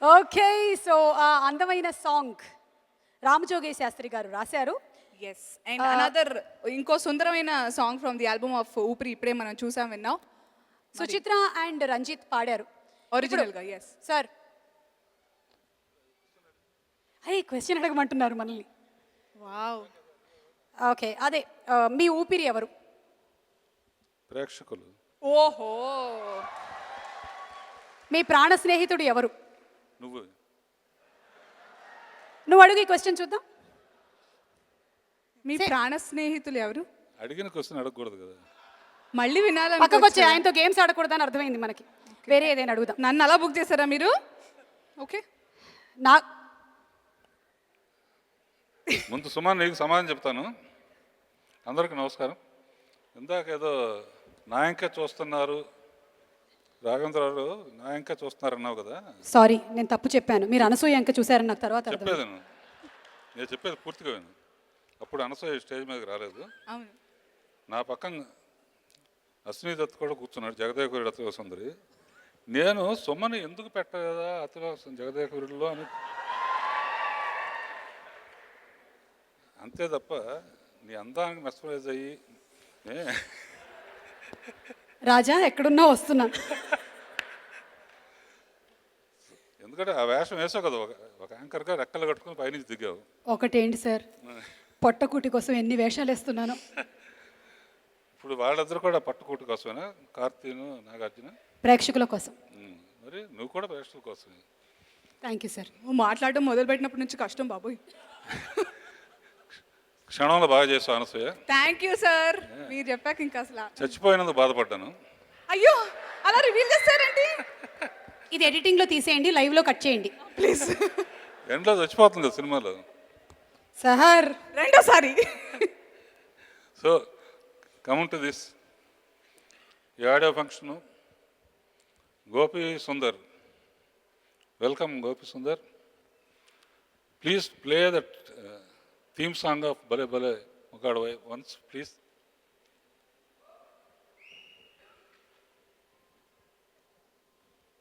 Okay. So ఆ అందమైన song Ramajogayya Sastry గారు రాశారు. ఎస్ అండ్ అనదర్ ఇంకో సుందరమైన song from the album of ఊపిరి ఇప్పుడే మనం చూసాం విన్నాం. సుచిత్ర అండ్ రంజిత్ పాడారు ఒరిజినల్గా. Yes sir. అయ్యి క్వశ్చన్ అడగమంటున్నారు మనల్ని. వావ్. ఓకే, అదే మీ ఊపిరి ఎవరు? ప్రేక్షకులు. ఓహో. మీ ప్రాణ స్నేహితుడు ఎవరు? నువ్వు. నువ్వు అడుగు ఈ క్వశ్చన్ చూద్దాం. మీ ప్రాణ స్నేహితులు ఎవరు? అడిగిన క్వశ్చన్ అడగకూడదు కదా. మళ్ళీ వినాలని పక్కకు వచ్చి ఆయనతో గేమ్స్ ఆడకూడదని అర్థమైంది మనకి. వేరే ఏదైనా అడుగుదాం. నన్ను అలా బుక్ చేశారా మీరు? ఓకే. నా ముందు సుమా నీకు సమాధానం చెప్తాను. అందరికీ నమస్కారం. ఇందాక ఏదో నాయంక చూస్తున్నారు, రాఘవేంద్రరావు నాయంక చూస్తున్నారు అన్నావు కదా. సారీ, నేను తప్పు చెప్పాను. మీరు అనసూయ అంక చూసారని నాకు తర్వాత చెప్పేది నేను చెప్పేది పూర్తిగా విను. అప్పుడు అనసూయ స్టేజ్ మీదకి రాలేదు. అవును. నా పక్కన అశ్విని దత్ కూడా కూర్చున్నాడు, జగదేవకురుడు అతివ సుందరి. నేను సుమని ఎందుకు పెట్టదా అతివ జగదేవకురుడిలో అని, అంతే తప్ప నీ అందానికి మెస్మరైజ్ అయ్యి రాజా ఎక్కడున్నా వస్తున్నాను. ఎందుకంటే ఆ వేషం వేసావు కదా, ఒక యాంకర్గా రెక్కలు కట్టుకుని పైనుంచి దిగావు. ఒకటేంటి సార్, పొట్టకూటి కోసం ఎన్ని వేషాలు వేస్తున్నాను. ఇప్పుడు వాళ్ళిద్దరు కూడా పట్టుకోటి కోసమేనా? కార్తీను, నాగార్జున ప్రేక్షకుల కోసం. మరి నువ్వు కూడా ప్రేక్షకుల కోసమే. Thank you sir. మాట్లాడడం మొదలు పెట్టినప్పటి నుంచి కష్టం బాబోయ్. క్షణంలో బాగా చేసావు అనసూయ. Thank you sir. మీరు చెప్పాక ఇంకా అసలు చచ్చిపోయినందుకు బాధపడ్డాను. అయ్యో అలా రివీల్ చేస్తారేంటి? ఇది ఎడిటింగ్లో తీసేయండి, లైవ్లో కట్ చేయండి ప్లీజ్. ఎండ్లో చచ్చిపోతుంది కదా సినిమాలో. సార్ రెండోసారి. సో కమింగ్ టు దిస్, ఈ audio function Gopi Sundar. Welcome Gopi Sundar. Please play that theme song of Bale Bale Mogadavai once, please.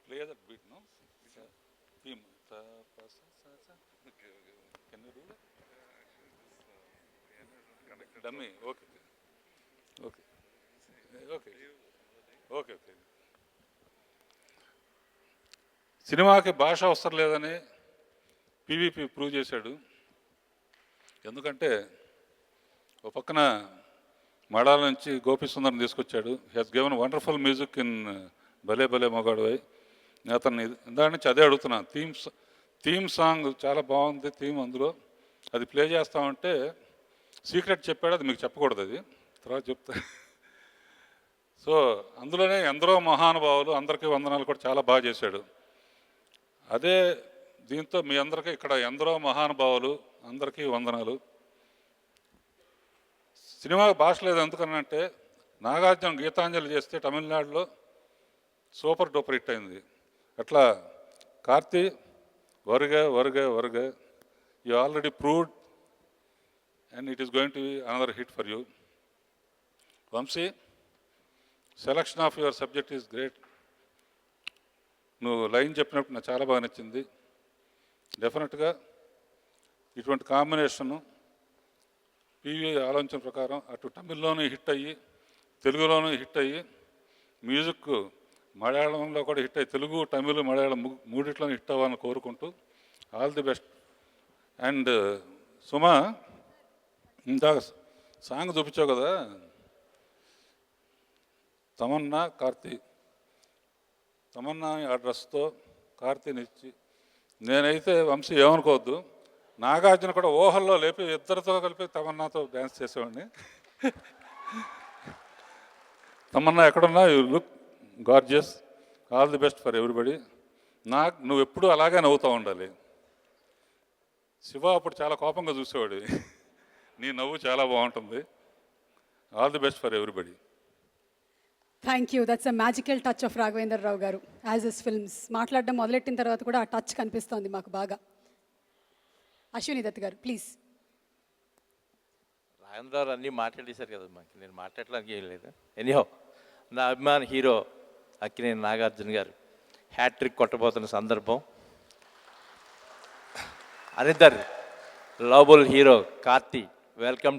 Play that beat, no? Theme. Can you do that? Dummy. Okay. Okay. Okay. Okay. Okay. సినిమాకి భాష అవసరం లేదని PVP prove చేశాడు. ఎందుకంటే ఒక పక్కన మడాల నుంచి గోపి సుందర్ని తీసుకొచ్చాడు. He has given wonderful music in భలే భలే మొగాడువై. అతన్ని ఇందాక నుంచి అదే అడుగుతున్నా. థీమ్ సాంగ్ చాలా బాగుంది. థీమ్ అందులో అది ప్లే చేస్తామంటే సీక్రెట్ చెప్పాడు, అది మీకు చెప్పకూడదు, అది తర్వాత చెప్తా. సో అందులోనే ఎందరో మహానుభావులు, అందరికీ వందనాలు కూడా చాలా బాగా చేశాడు. అదే దీంతో మీ అందరికీ ఇక్కడ ఎందరో మహానుభావులు, అందరికీ వందనాలు. సినిమాకి భాష లేదు ఎందుకనంటే, నాగార్జున గీతాంజలి చేస్తే తమిళనాడులో సూపర్ డూపర్ హిట్ అయింది. అట్లా కార్తీ వరుగ వరుగ వరుగ, you already proved and it is going to be another hit for you. Vamshi, selection of your subject is great. నువ్వు లైన్ చెప్పినప్పుడు నాకు చాలా బాగా నచ్చింది. డెఫినెట్గా ఇటువంటి కాంబినేషను పీవీ ఆలోచన ప్రకారం అటు తమిళ్లోనూ హిట్ అయ్యి, తెలుగులోనూ హిట్ అయ్యి, మ్యూజిక్ మలయాళంలో కూడా హిట్ అయ్యి, తెలుగు తమిళ్ మలయాళం మూడిట్లోనూ హిట్ అవ్వాలని కోరుకుంటూ ఆల్ ది బెస్ట్. అండ్ సుమా, ఇందాక సాంగ్ చూపించావు కదా, తమన్నా కార్తీ. తమన్నా ఆ డ్రెస్తో కార్తీని ఇచ్చి, నేనైతే వంశీ ఏమనుకోవద్దు, నాగార్జున కూడా ఊహల్లో లేపి ఇద్దరితో కలిపి తమన్నాతో డ్యాన్స్ చేసేవాడిని. తమన్నా ఎక్కడున్నా you look gorgeous. All the best for everybody. నువ్వు ఎప్పుడూ అలాగే నవ్వుతూ ఉండాలి. శివ అప్పుడు చాలా కోపంగా చూసేవాడు, నీ నవ్వు చాలా బాగుంటుంది. All the best for everybody. Thank you. That's a magical touch of Raghavendra Rao garu as is films. మాట్లాడడం మొదలెట్టిన తర్వాత కూడా ఆ టచ్ కనిపిస్తోంది మాకు బాగా. అశ్విని దత్ గారు ప్లీజ్. రాఘవేంద్రరావు అన్నీ మాట్లాడేశారు కదా, మాకు నేను మాట్లాడడానికి ఏం లేదు. ఎనీహో, నా అభిమాన హీరో అక్కినేని నాగార్జున గారు హ్యాట్రిక్ కొట్టబోతున్న సందర్భం, another lovable hero Karthi, welcome to